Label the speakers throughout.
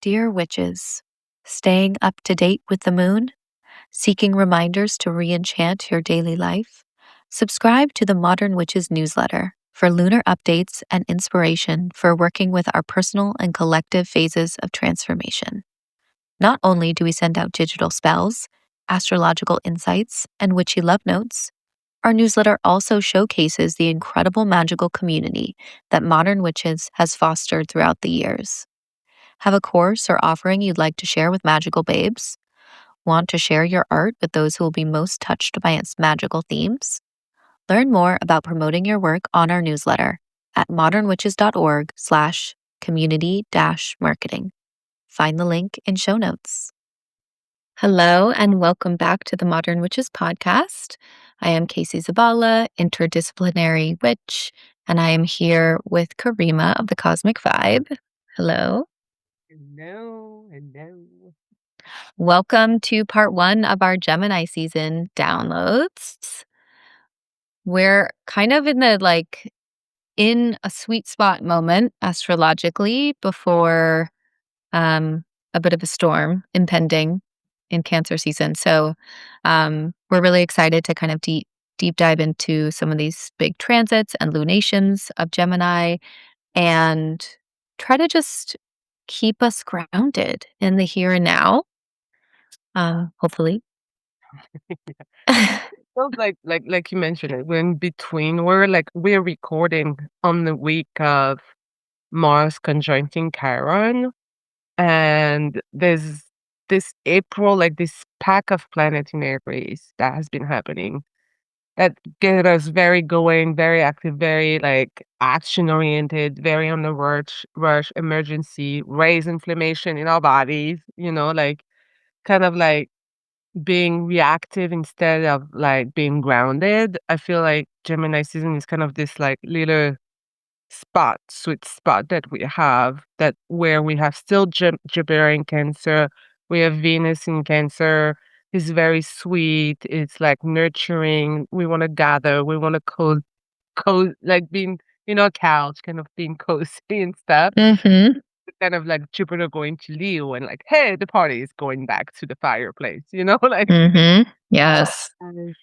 Speaker 1: Dear witches, staying up to date with the moon? Seeking reminders to re-enchant your daily life? Subscribe to the Modern Witches newsletter for lunar updates and inspiration for working with our personal and collective phases of transformation. Not only do we send out digital spells, astrological insights, and witchy love notes, our newsletter also showcases the incredible magical community that Modern Witches has fostered throughout the years. Have a course or offering you'd like to share with magical babes? Want to share your art with those who will be most touched by its magical themes? Learn more about promoting your work on our newsletter at modernwitches.org/community-marketing. Find the link in show notes. Hello, and welcome back to the Modern Witches podcast. I am Casey Zabala, interdisciplinary witch, and I am here with Karima of the Cosmic Vibe. Hello.
Speaker 2: Hello.
Speaker 1: Welcome to part 1 of our Gemini season downloads. We're kind of in a sweet spot moment astrologically before a bit of a storm impending in Cancer season. So we're really excited to kind of deep dive into some of these big transits and lunations of Gemini and try to just keep us grounded in the here and now. Hopefully.
Speaker 2: Feels like you mentioned it. We're in between. We're recording on the week of Mars conjuncting Chiron, and there's this April, like this pack of planets in Aries that has been happening that get us very going, very active, very like action oriented, very on the rush, emergency, raise inflammation in our bodies. Like kind of like being reactive instead of like being grounded. I feel like Gemini season is kind of this like little sweet spot that we have that where we have still Jupiter in Cancer, we have Venus in Cancer. It's very sweet. It's like nurturing. We want to gather. We want to like being, couch, kind of being cozy and stuff.
Speaker 1: Mm-hmm.
Speaker 2: Kind of like Jupiter going to Leo and like, hey, the party is going back to the fireplace, like.
Speaker 1: Mm-hmm. Yes.
Speaker 2: Mm.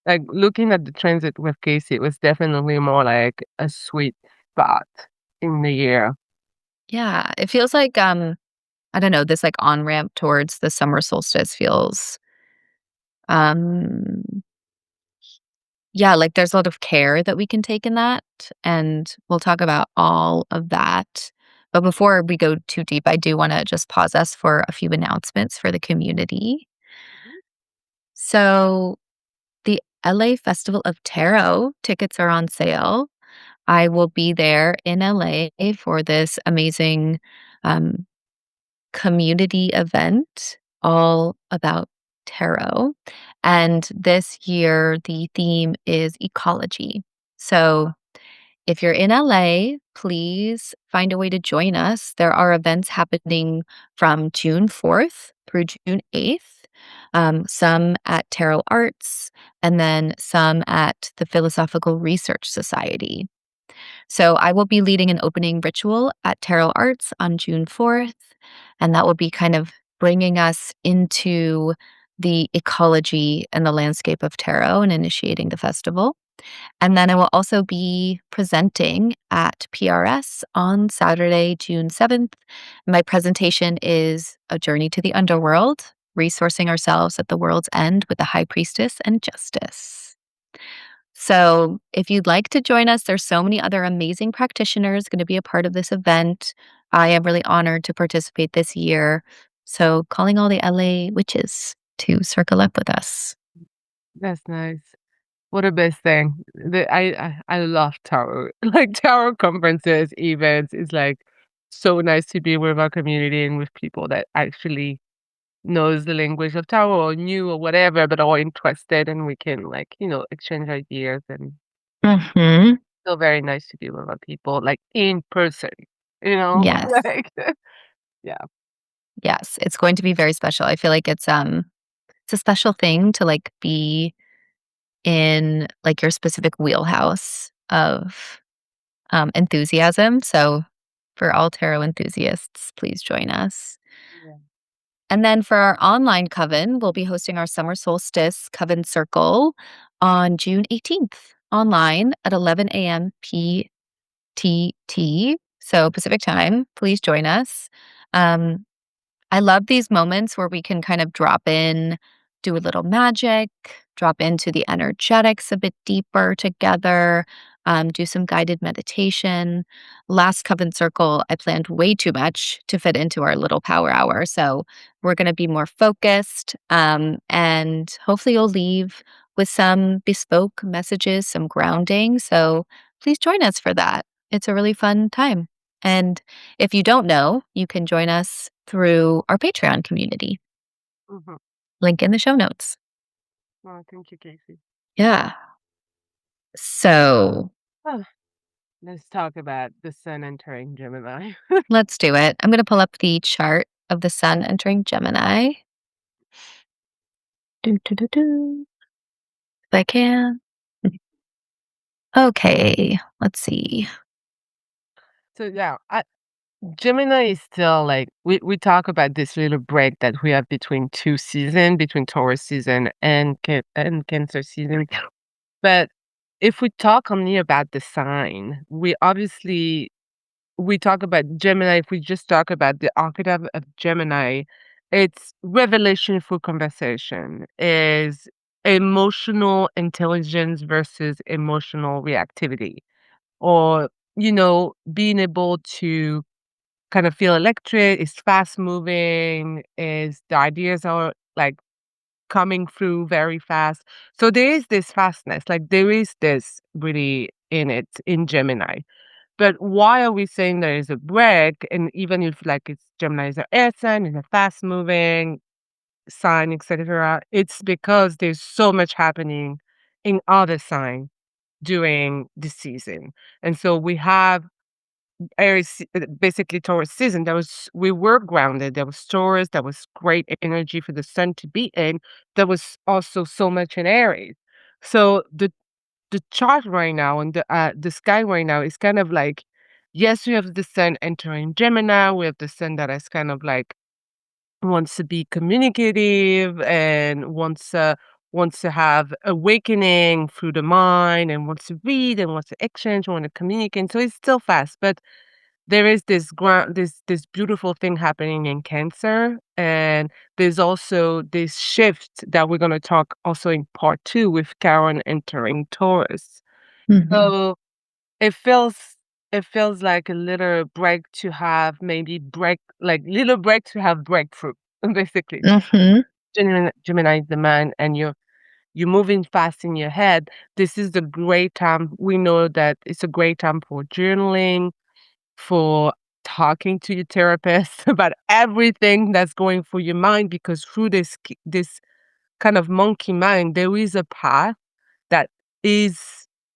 Speaker 2: Like looking at the transit with Casey, it was definitely more like a sweet spot in the year.
Speaker 1: Yeah. It feels like I don't know, this like on-ramp towards the summer solstice feels um yeah, like there's a lot of care that we can take in that. And we'll talk about all of that. But before we go too deep, I do want to just pause us for a few announcements for the community.
Speaker 2: Mhm.
Speaker 1: So the LA Festival of Tarot tickets are on sale. I will be there in LA for this amazing um, community event all about tarot. And this year, the theme is ecology. So if you're in LA, please find a way to join us. There are events happening from June 4th through June 8th, some at Tarot Arts, and then some at the Philosophical Research Society. So I will be leading an opening ritual at Tarot Arts on June 4th, and that will be kind of bringing us into the ecology and the landscape of tarot and initiating the festival. And then I will also be presenting at PRS on Saturday, June 7th. My presentation is A Journey to the Underworld, resourcing ourselves at the world's end with the High Priestess and Justice. So if you'd like to join us, there's so many other amazing practitioners going to be a part of this event. I am really honored to participate this year. So calling all the LA witches to circle up with us.
Speaker 2: That's nice. What a best thing. I love tarot. Like tarot conferences, events. It's like so nice to be with our community and with people that actually knows the language of tarot or new or whatever, but are interested and we can like, exchange ideas and
Speaker 1: Mm-hmm.
Speaker 2: feel very nice to be with our people like in person,
Speaker 1: Yes.
Speaker 2: like yeah.
Speaker 1: Yes, it's going to be very special. I feel like it's a special thing to like be in like your specific wheelhouse of enthusiasm. So for all tarot enthusiasts, please join us.
Speaker 2: Yeah.
Speaker 1: And then for our online coven, we'll be hosting our summer solstice coven circle on June 18th online at 11 a.m. PTT, so Pacific time. Please join us. Um, I love these moments where we can kind of drop in, do a little magic, drop into the energetics a bit deeper together, do some guided meditation. Last Coven Circle, I planned way too much to fit into our little power hour. So we're going to be more focused, and hopefully you'll leave with some bespoke messages, some grounding. So please join us for that. It's a really fun time. And if you don't know, you can join us through our Patreon community.
Speaker 2: Mhm.
Speaker 1: Link in the show notes.
Speaker 2: Oh, thank you, Casey.
Speaker 1: Yeah. So
Speaker 2: Oh, let's talk about the sun entering Gemini.
Speaker 1: let's do it. I'm going to pull up the chart of the sun entering Gemini. Do, do, do, do, if I can. Okay. Let's see.
Speaker 2: So yeah, Gemini is still like we talk about this little break that we have between two seasons, between Taurus season and Cancer season. But if we talk only about the sign, we talk about Gemini. If we just talk about the archetype of Gemini, it's revelation through conversation, is emotional intelligence versus emotional reactivity, or being able to kind of feel electric, is fast moving, is the ideas are like coming through very fast. So there is this fastness, like there is this really in it in Gemini. But why are we saying there is a break? And even if like it's Gemini is an air sign, it's a fast moving sign, etc. It's because there's so much happening in other sign during the season. And so we have Aries, basically Taurus season, we were grounded. There was Taurus, there was great energy for the sun to be in. There was also so much in Aries. So the chart right now and the sky right now is kind of like, yes, we have the sun entering Gemini. We have the sun that is kind of like wants to be communicative and wants to have awakening through the mind and wants to read and wants to exchange, want to communicate. So it's still fast, but there is this beautiful thing happening in Cancer, and there's also this shift that we're gonna talk also in part 2 with Karen entering Taurus.
Speaker 1: Hmm.
Speaker 2: So, it feels it feels like a little break to have maybe little break to have breakthrough, basically.
Speaker 1: Hmm.
Speaker 2: Gemini is the man, and you're moving fast in your head. This is a great time. We know that it's a great time for journaling, for talking to your therapist about everything that's going through your mind, because through this kind of monkey mind, there is a path that is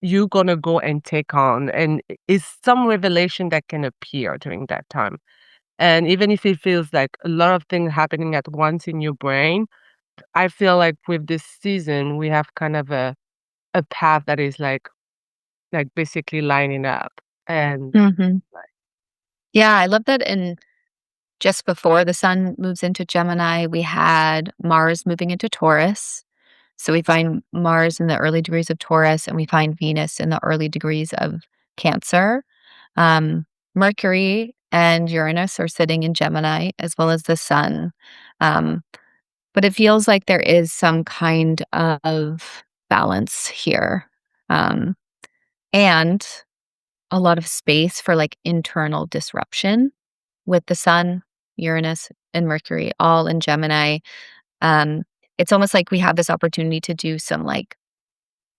Speaker 2: you gonna go and take on, and is some revelation that can appear during that time. And even if it feels like a lot of things happening at once in your brain, I feel like with this season, we have kind of a path that is like basically lining up. And
Speaker 1: Hmm. Yeah, I love that. And just before the sun moves into Gemini, we had Mars moving into Taurus. So we find Mars in the early degrees of Taurus and we find Venus in the early degrees of Cancer. Um, Mercury and Uranus are sitting in Gemini as well as the sun. Um, but it feels like there is some kind of balance here. Um, and a lot of space for like internal disruption with the sun, Uranus, and Mercury all in Gemini. Um, it's almost like we have this opportunity to do some like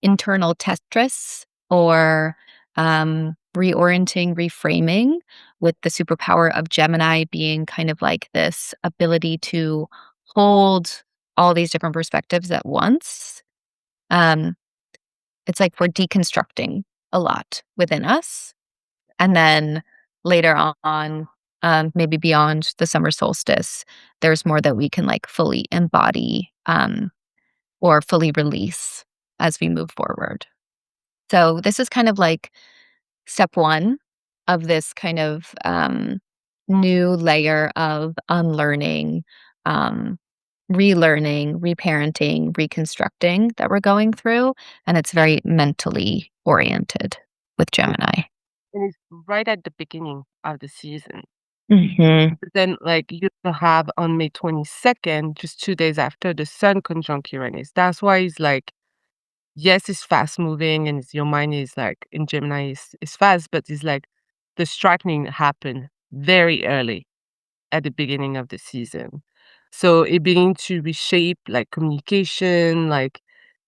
Speaker 1: internal Tetris or reorienting, reframing, with the superpower of Gemini being kind of like this ability to hold all these different perspectives at once. Um, it's like we're deconstructing a lot within us. And then later on, maybe beyond the summer solstice, there's more that we can like fully embody, or fully release as we move forward. So this is kind of like step one of this kind of new layer of unlearning, um, relearning, reparenting, reconstructing that we're going through, and it's very mentally oriented with Gemini.
Speaker 2: And it's right at the beginning of the season.
Speaker 1: Mhm.
Speaker 2: But then, like, you have on May 22nd, just 2 days after, the Sun conjunct Uranus. That's why it's like, yes, it's fast moving and your mind is like in Gemini is fast, but it's like the striking happened very early at the beginning of the season. So it began to reshape like communication, like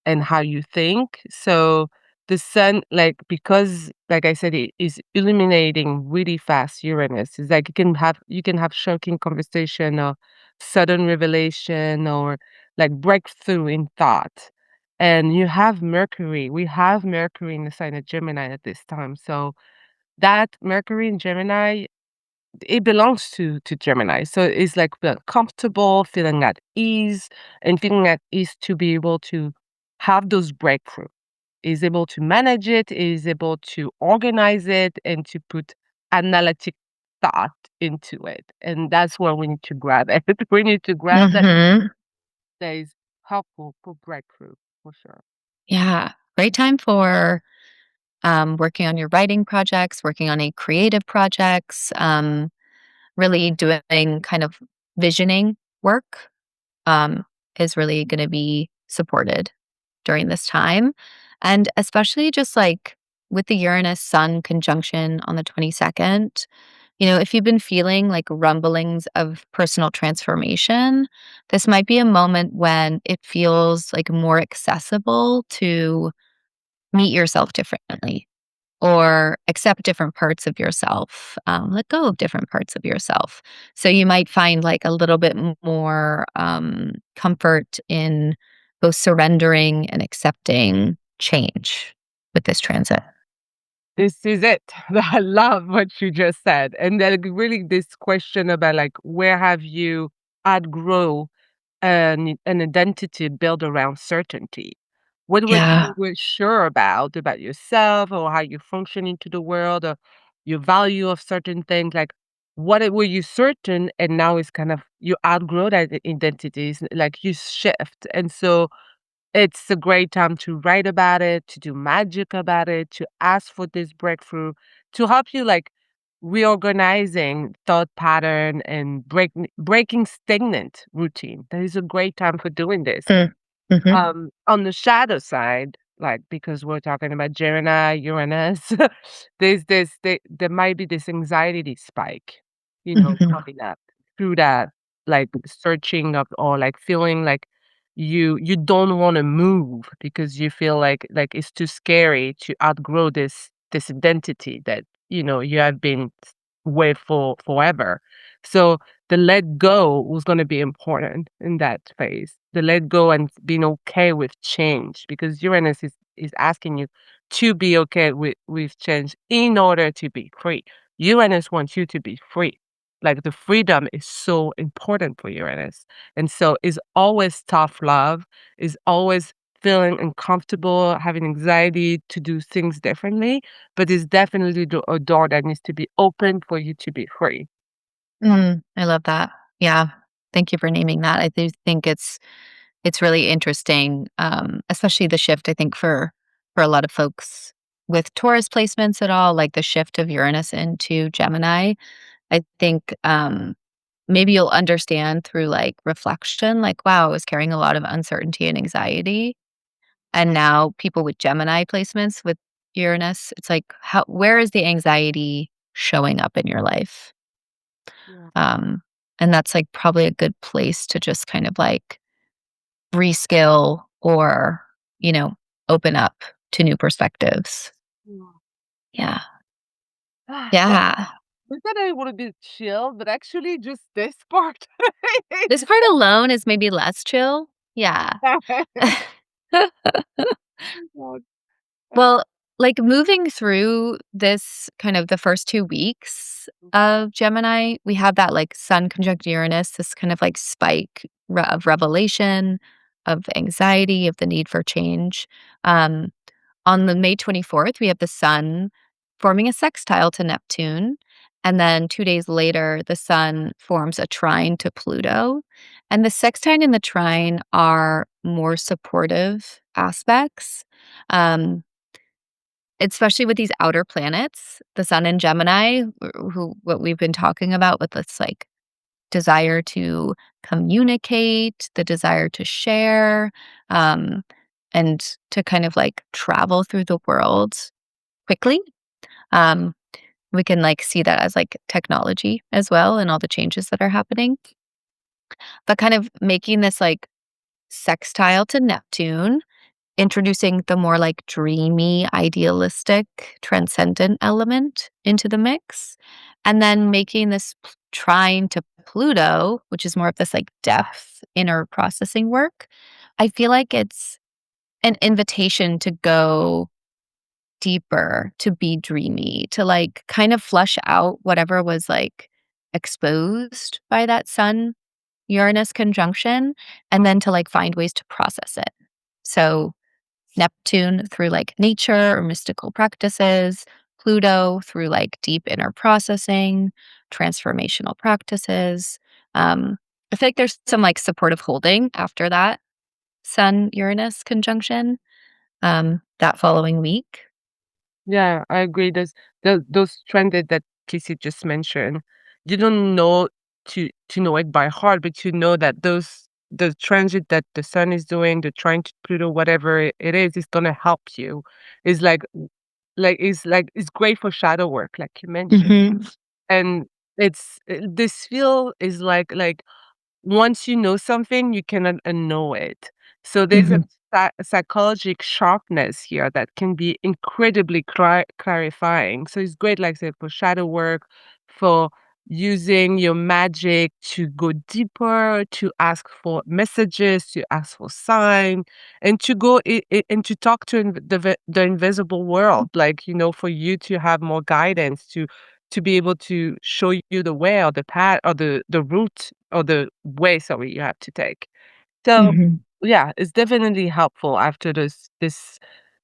Speaker 2: and how you think. So the sun, like because like I said, it is illuminating really fast Uranus. It's like you can have shocking conversation or sudden revelation or like breakthrough in thought. And you have Mercury. We have Mercury in the sign of Gemini at this time. So that Mercury in Gemini it belongs to Gemini. So it's like feeling comfortable, feeling at ease, and feeling at ease to be able to have those breakthrough. Is able to manage it, is able to organize it, and to put analytic thought into it. And that's where we need to grab it. We need to grab that
Speaker 1: Mhm.
Speaker 2: that is helpful for breakthrough for sure.
Speaker 1: Yeah. Great time for, working on your writing projects, working on any creative projects, really doing kind of visioning work, um, is really gonna be supported during this time. And especially just like with the Uranus Sun conjunction on the 22nd, if you've been feeling like rumblings of personal transformation, this might be a moment when it feels like more accessible to meet yourself differently or accept different parts of yourself, let go of different parts of yourself. So you might find like a little bit more comfort in both surrendering and accepting change with this transit.
Speaker 2: This is it. I love what you just said. And then really this question about like where have you outgrow an identity built around certainty. What
Speaker 1: Yeah.
Speaker 2: you were sure about yourself or how you function into the world or your value of certain things, like were you certain and now it's kind of you outgrow that identities, like you shift. And so it's a great time to write about it, to do magic about it, to ask for this breakthrough, to help you like reorganizing thought pattern and breaking stagnant routine. That is a great time for doing this.
Speaker 1: Mm. Mhm.
Speaker 2: On the shadow side, like because we're talking about Gemini, Uranus, there might be this anxiety spike,
Speaker 1: Mhm.
Speaker 2: coming up through that, like searching of or like feeling like you don't want to move because you feel like it's too scary to outgrow this identity that you have been with for forever. So the let go was going to be important in that phase. The let go and being okay with change because Uranus is asking you to be okay with change in order to be free. Uranus wants you to be free. Like the freedom is so important for Uranus. And so it's always tough love, is always feeling uncomfortable, having anxiety to do things differently, but it's definitely a door that needs to be open for you to be free.
Speaker 1: I love that. Yeah. Thank you for naming that. I do think it's really interesting, especially the shift, I think, for a lot of folks with Taurus placements at all, like the shift of Uranus into Gemini. I think, maybe you'll understand through, like, reflection, like, "Wow, I was carrying a lot of uncertainty and anxiety." And now people with Gemini placements with Uranus, it's like, how where is the anxiety showing up in your life?
Speaker 2: Yeah.
Speaker 1: Um, and that's, like, probably a good place to just kind of, like, reskill or, you know, open up to new perspectives.
Speaker 2: Yeah.
Speaker 1: Yeah.
Speaker 2: Well,
Speaker 1: Yeah.
Speaker 2: we said I want to be chill, but actually just this part.
Speaker 1: This part alone is maybe less chill. Yeah.
Speaker 2: God.
Speaker 1: Well, like, moving through this kind of the first 2 weeks of Gemini, we have that, like, Sun conjunct Uranus, this kind of, like, spike of revelation, of anxiety, of the need for change. On the May 24th, we have the Sun forming a sextile to Neptune, And then 2 days later, the sun forms a trine to Pluto. And the sextile and the trine are more supportive aspects, um, especially with these outer planets, the sun in Gemini, who what we've been talking about with this, like, desire to communicate, the desire to share, um, and to kind of, like, travel through the world quickly. Um, we can, like, see that as, like, technology as well and all the changes that are happening. But kind of making this, like, sextile to Neptune, introducing the more, like, dreamy, idealistic, transcendent element into the mix, and then making this trine to Pluto, which is more of this, like, depth, inner processing work. I feel like it's an invitation to go deeper, to be dreamy, to, like, kind of flush out whatever was, like, exposed by that Sun Uranus conjunction, and then to, like, find ways to process it. So, Neptune through, like, nature or mystical practices, Pluto through, like, deep inner processing, transformational practices. I feel like there's some, like, supportive holding after that Sun Uranus conjunction, that following week.
Speaker 2: Yeah, I agree. Those trends that Casey just mentioned, you don't know to know it by heart, but you know that those the transit that the sun is doing, the trine to Pluto, whatever it is gonna help you. It's it's great for shadow work, like you mentioned.
Speaker 1: Mhm.
Speaker 2: And this feel is once you know something, you cannot unknow it. So there's a
Speaker 1: Mhm.
Speaker 2: psychological sharpness here that can be incredibly clarifying. So it's great, like I said, for shadow work, for using your magic to go deeper, to ask for messages, to ask for sign, and to go and to talk to the invisible world. Like, for you to have more guidance, to be able to show you the way or the path or the route or the way, sorry, you have to take. So,
Speaker 1: Mhm.
Speaker 2: yeah, it's definitely helpful after this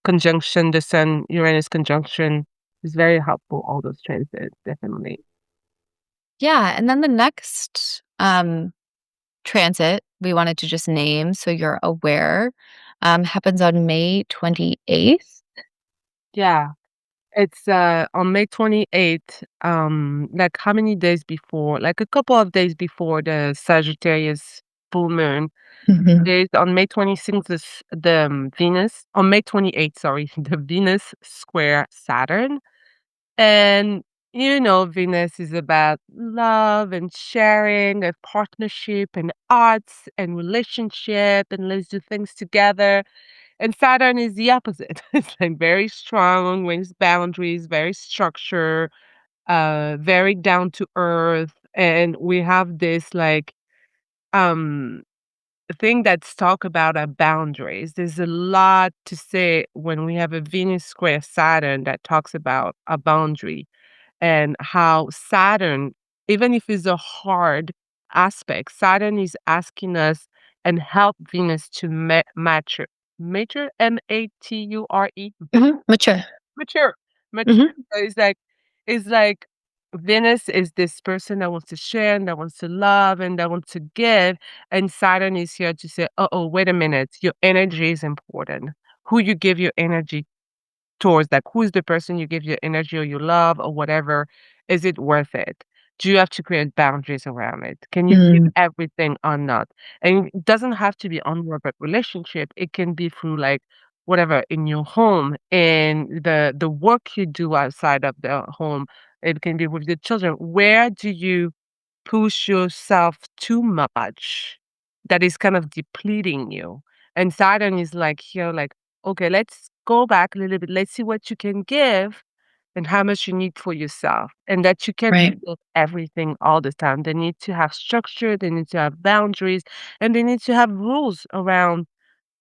Speaker 2: conjunction, the Sun-Uranus conjunction is very helpful, all those transits, definitely.
Speaker 1: Yeah, and then the next, transit we wanted to just name so you're aware, happens on May 28th.
Speaker 2: Yeah, it's, on May 28th, like, how many days before? Like, a couple of days before the Sagittarius full moon.
Speaker 1: Mhm.
Speaker 2: There's on May 26th, the Venus on May 28th, sorry, the Venus square Saturn. And, Venus is about love and sharing and partnership and arts and relationship and let's do things together. And Saturn is the opposite. It's like very strong, wins boundaries, very structured, very down to earth. And we have this um thing that's talk about our boundaries. There's a lot to say when we have a Venus square Saturn that talks about a boundary and how Saturn, even if it's a hard aspect, Saturn is asking us and help Venus to mature. Mature, mature,
Speaker 1: Mhm. Mature.
Speaker 2: mature, mature.
Speaker 1: Mhm.
Speaker 2: So it's like Venus is this person that wants to share and that wants to love and that wants to give, and Saturn is here to say, "Oh, wait a minute, your energy is important. Who you give your energy towards, like, who's the person you give your energy or your love or whatever, is it worth it? Do you have to create boundaries around it? Can you give
Speaker 1: Mm.
Speaker 2: everything or not?" And it doesn't have to be on work but relationship. It can be through like whatever in your home and the work you do outside of the home. It can be with the children. Where do you push yourself too much that is kind of depleting you? And Saturn is like here, like, okay, let's go back a little bit. Let's see what you can give and how much you need for yourself. And that you can't
Speaker 1: Right.
Speaker 2: give everything all the time. They need to have structure, they need to have boundaries, and they need to have rules around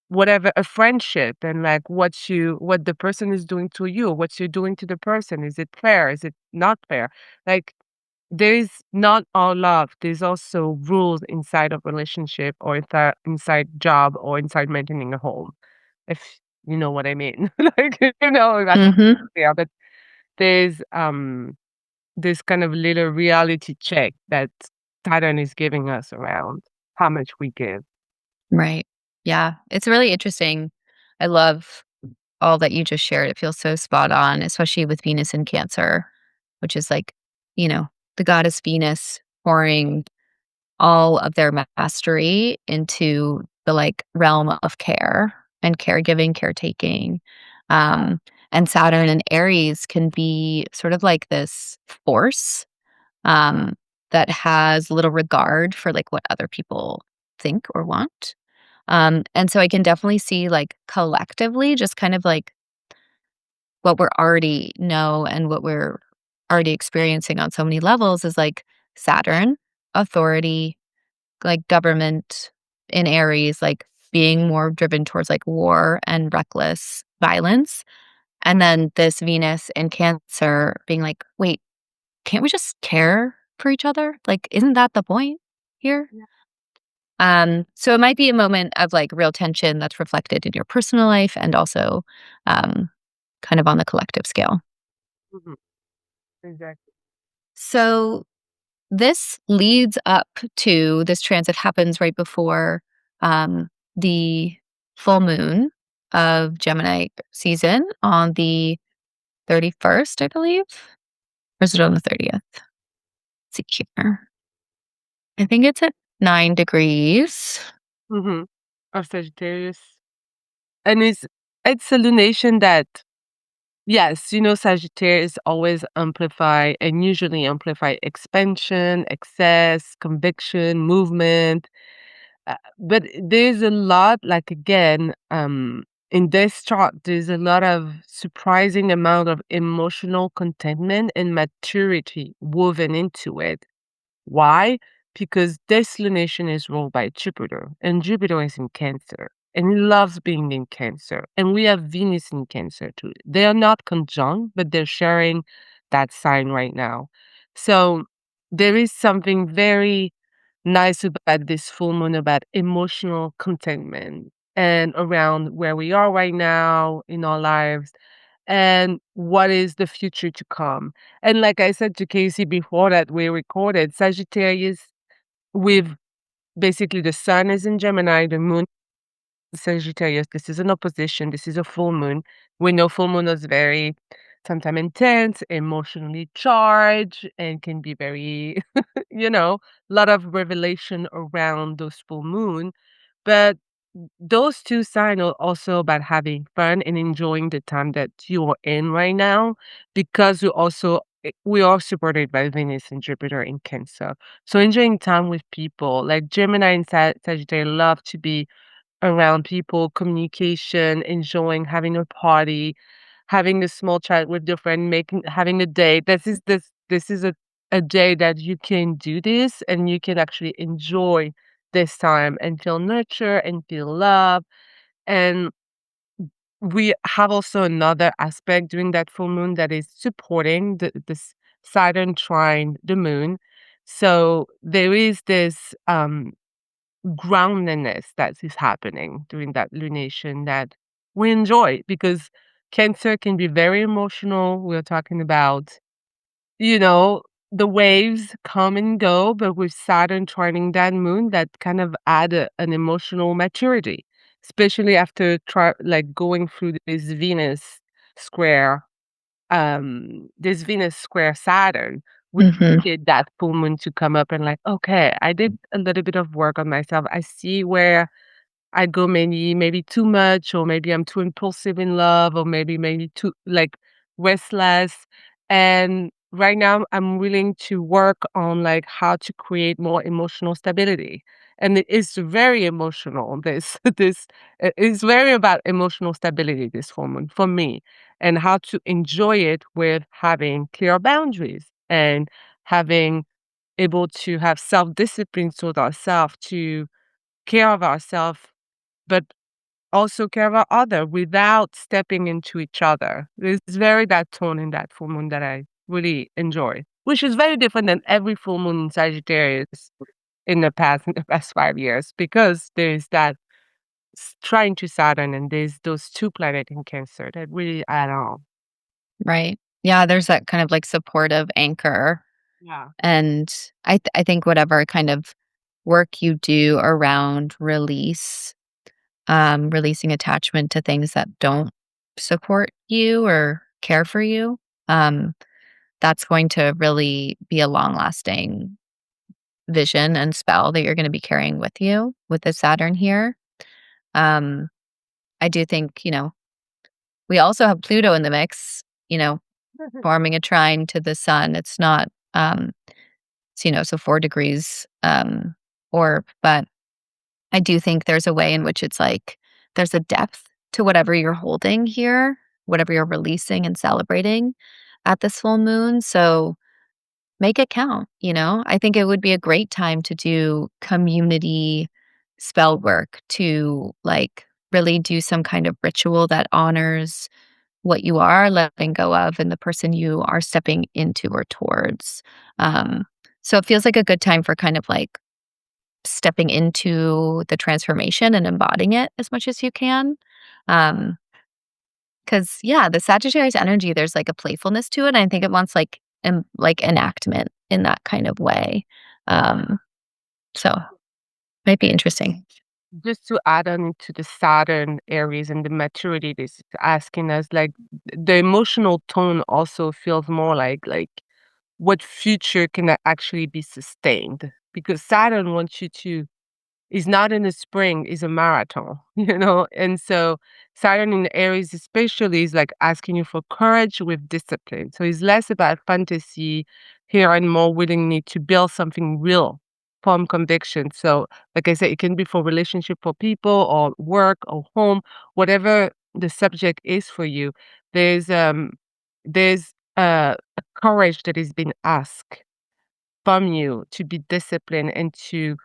Speaker 2: whatever a friendship and like what the person is doing to you, what you're doing to the person. Is it fair? Is it not fair? Like there is not all love. There's also rules inside of relationship or inside job or inside maintaining a home, if you know what I mean. Like, that's
Speaker 1: Mhm.
Speaker 2: yeah, but there's this kind of little reality check that Saturn is giving us around how much we give.
Speaker 1: Right. Yeah, it's really interesting. I love all that you just shared. It feels so spot on, especially with Venus in Cancer, which is like, you know, the goddess Venus pouring all of their mastery into the like realm of care and caregiving, caretaking. Um, and Saturn and Aries can be sort of like this force um, that has little regard for like what other people think or want. And so I can definitely see like collectively just kind of like what we're already know and what we're already experiencing on so many levels is like Saturn, authority, like government in Aries, like being more driven towards like war and reckless violence. And then this Venus in Cancer being like, wait, can't we just care for each other? Like, isn't that the point here?
Speaker 2: Yeah.
Speaker 1: So it might be a moment of like real tension that's reflected in your personal life and also um, kind of on the collective scale.
Speaker 2: Mhm. Exactly.
Speaker 1: So this leads up to this transit happens right before the full moon of Gemini season on the 31st, I believe. Or is it on the 30th? Let's see here. I think it's at 9 degrees.
Speaker 2: Mhm. Of Sagittarius. And it's a lunation that, yes, Sagittarius always amplify and usually amplify expansion, excess, conviction, movement. But there's a lot, like again, in this chart, there's a lot of surprising amount of emotional contentment and maturity woven into it. Why? Because this lunation is ruled by Jupiter, and Jupiter is in Cancer, and he loves being in Cancer. And we have Venus in Cancer too. They are not conjunct, but they're sharing that sign right now. So there is something very nice about this full moon about emotional contentment and around where we are right now in our lives and what is the future to come. And like I said to Casey before that we recorded, Sagittarius with basically the sun is in Gemini, the moon Sagittarius. This is an opposition. This is a full moon. We know full moon is very sometimes intense, emotionally charged, and can be very, a lot of revelation around those full moon. But those two signs are also about having fun and enjoying the time that you are in right now, because we are supported by Venus and Jupiter in Cancer. So enjoying time with people like Gemini and Sagittarius love to be around people, communication, enjoying having a party, having a small chat with your friend, having a date. This is a day that you can do this and you can actually enjoy this time and feel nurture and feel love. And we have also another aspect during that full moon that is supporting this Saturn trine the moon. So there is this groundedness that is happening during that lunation that we enjoy because Cancer can be very emotional. We're talking about, you know, the waves come and go, but with Saturn trining that moon, that kind of add an emotional maturity, especially after like going through square, this Venus square Saturn. We
Speaker 1: Hmm.
Speaker 2: needed that full moon to come up and like, okay, I did a little bit of work on myself. I see where I go maybe too much, or maybe I'm too impulsive in love, or maybe too like restless. And right now I'm willing to work on like how to create more emotional stability. And it is very emotional. It's very about emotional stability, this hormone for me, and how to enjoy it with having clear boundaries and having able to have self-discipline toward ourselves to care of ourselves but also care about other without stepping into each other. There's very that tone in that full moon that I really enjoy, which is very different than every full moon in Sagittarius in the past 5 years, because there's that trying to Saturn and there's those two planets in Cancer that really add on.
Speaker 1: Right. Yeah, there's that kind of, like, supportive anchor,
Speaker 2: Yeah.
Speaker 1: and I think whatever kind of work you do around releasing attachment to things that don't support you or care for you, um, that's going to really be a long-lasting vision and spell that you're gonna be carrying with you with the Saturn here. Um, I do think, we also have Pluto in the mix, forming a trine to the sun. It's not, so 4 degrees, but I do think there's a way in which it's like there's a depth to whatever you're holding here, whatever you're releasing and celebrating at this full moon. So make it count. I think it would be a great time to do community spell work to like really do some kind of ritual that honors what you are letting go of and the person you are stepping into or towards. Um, so it feels like a good time for kind of like stepping into the transformation and embodying it as much as you can. Um, because yeah, the Sagittarius energy, there's like a playfulness to it. And I think it wants like enactment in that kind of way. Um, so might be interesting.
Speaker 2: Just to add on to the Saturn, Aries, and the maturity this is asking us, like the emotional tone also feels more like what future can actually be sustained because Saturn wants you to is not in the spring, is a marathon, And so Saturn in Aries especially is like asking you for courage with discipline. So it's less about fantasy here and more willingness to build something real from conviction. So like I said, it can be for relationship for people or work or home, whatever the subject is for you. There's a courage that is being asked from you to be disciplined and to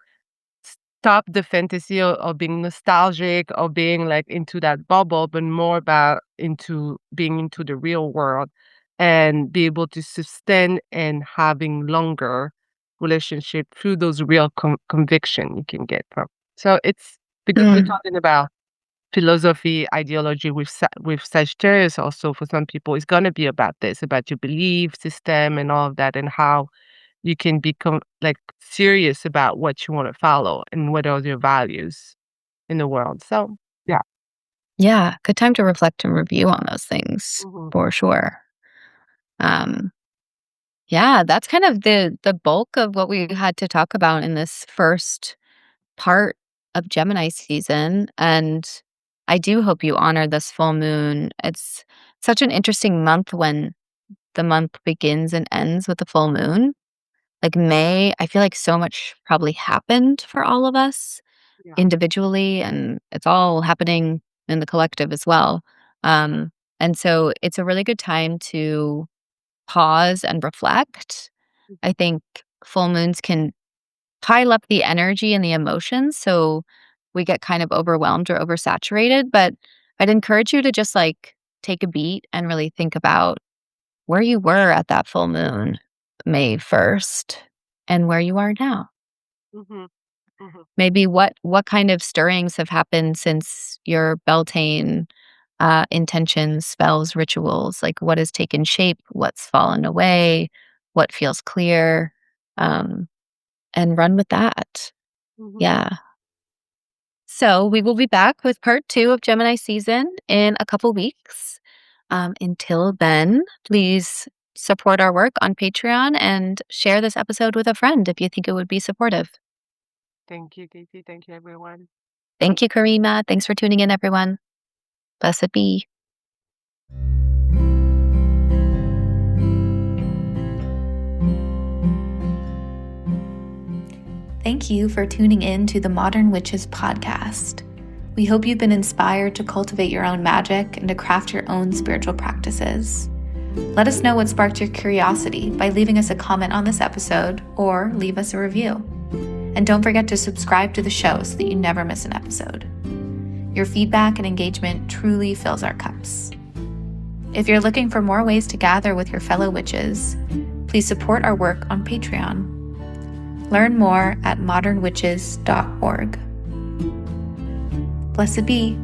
Speaker 2: stop the fantasy of being nostalgic or being like into that bubble, but more about into being into the real world and be able to sustain and having longer relationship through those real conviction you can get from. So it's because we're
Speaker 1: Mm.
Speaker 2: talking about philosophy, ideology with with Sagittarius also for some people, it's gonna be about this, about your belief system and all of that and how you can become like serious about what you want to follow and what are your values in the world. So yeah.
Speaker 1: Yeah, good time to reflect and review on those things
Speaker 2: Mhm.
Speaker 1: for sure. Um, yeah, that's kind of the bulk of what we had to talk about in this first part of Gemini season, and I do hope you honor this full moon. It's such an interesting month when the month begins and ends with the full moon. Like May, I feel like so much probably happened for all of us
Speaker 2: Yeah.
Speaker 1: individually, and it's all happening in the collective as well. Um, and so it's a really good time to pause and reflect. I think full moons can pile up the energy and the emotions, so we get kind of overwhelmed or oversaturated, but I'd encourage you to just, like, take a beat and really think about where you were at that full moon, May 1st, and where you are now.
Speaker 2: Mhm. Mhm.
Speaker 1: Maybe what kind of stirrings have happened since your Beltane, intentions, spells, rituals, like, what has taken shape, what's fallen away, what feels clear, um, and run with that.
Speaker 2: Mhm.
Speaker 1: Yeah. So we will be back with part 2 of Gemini season in a couple weeks. Until then, please support our work on Patreon and share this episode with a friend if you think it would be supportive.
Speaker 2: Thank you, Casey. Thank you, everyone.
Speaker 1: Thank you, Karima. Thanks for tuning in, everyone. Blessed be. Thank you for tuning in to the Modern Witches podcast. We hope you've been inspired to cultivate your own magic and to craft your own spiritual practices. Let us know what sparked your curiosity by leaving us a comment on this episode or leave us a review. And don't forget to subscribe to the show so that you never miss an episode. Your feedback and engagement truly fills our cups. If you're looking for more ways to gather with your fellow witches, please support our work on Patreon. Learn more at modernwitches.org. Blessed be.